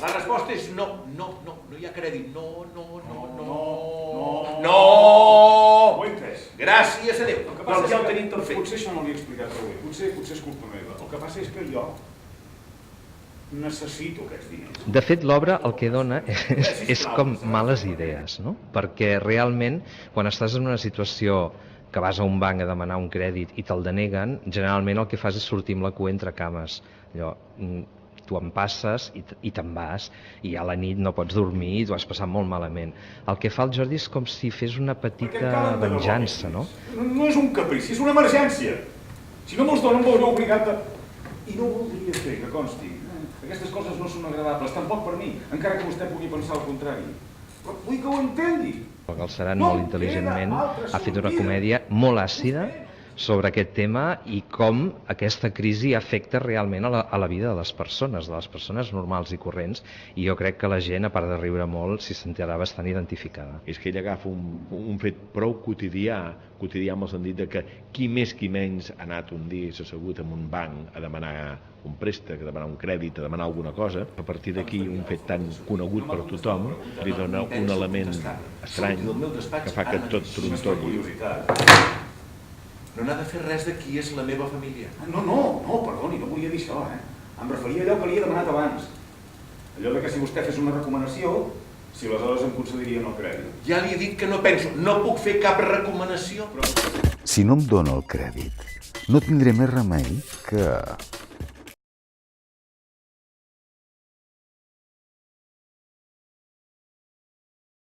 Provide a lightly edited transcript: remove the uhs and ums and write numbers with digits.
La resposta és no, no hi ha crèdit, no. Ho he entès. Gràcies a Déu, però ja ho tenim tot fet. Potser això no l'he explicat prou bé, potser és culpa meva. El que passa és que jo necessito aquests diners. De fet, l'obra el que dona és com males idees, no? Perquè realment, quan estàs en una situació que vas a un banc a demanar un crèdit i te'l deneguen, generalment el que fas és sortir amb la cua entre cames. Allò, tu en passes i te'n vas, i a la nit no pots dormir i t'ho has passat molt malament. El que fa el Jordi és com si fes una petita venjança, no? No és un caprici, és una emergència. Si no me'ls donen, em veuré obligat a... I no ho voldria fer, que consti. Aquestes coses no són agradables, tampoc per mi, encara que vostè pugui pensar el contrari. Però vull que ho entengui. El Galceran molt intel·ligentment ha fet una comèdia molt àcida sobre aquest tema i com aquesta crisi afecta realment a la vida de les persones normals i corrents, i jo crec que la gent, a part de riure molt, s'hi sentirà bastant identificada. És que ell agafa un fet prou quotidià en el sentit de que qui més qui menys ha anat un dia i s'ha assegut en un banc a demanar un préstec, a demanar un crèdit, a demanar alguna cosa. A partir d'aquí, un fet tan conegut per tothom li dona un element estrany que fa que tot trontolli. No n'ha de fer res de qui és la meva família. No, perdoni, no volia dir això, Em referia a allò que li he demanat abans. Allò de que si vostè fes una recomanació, si aleshores em concederien el crèdit. Ja li he dit que no penso, no puc fer cap recomanació. Si no em dóna el crèdit, no tindré més remei que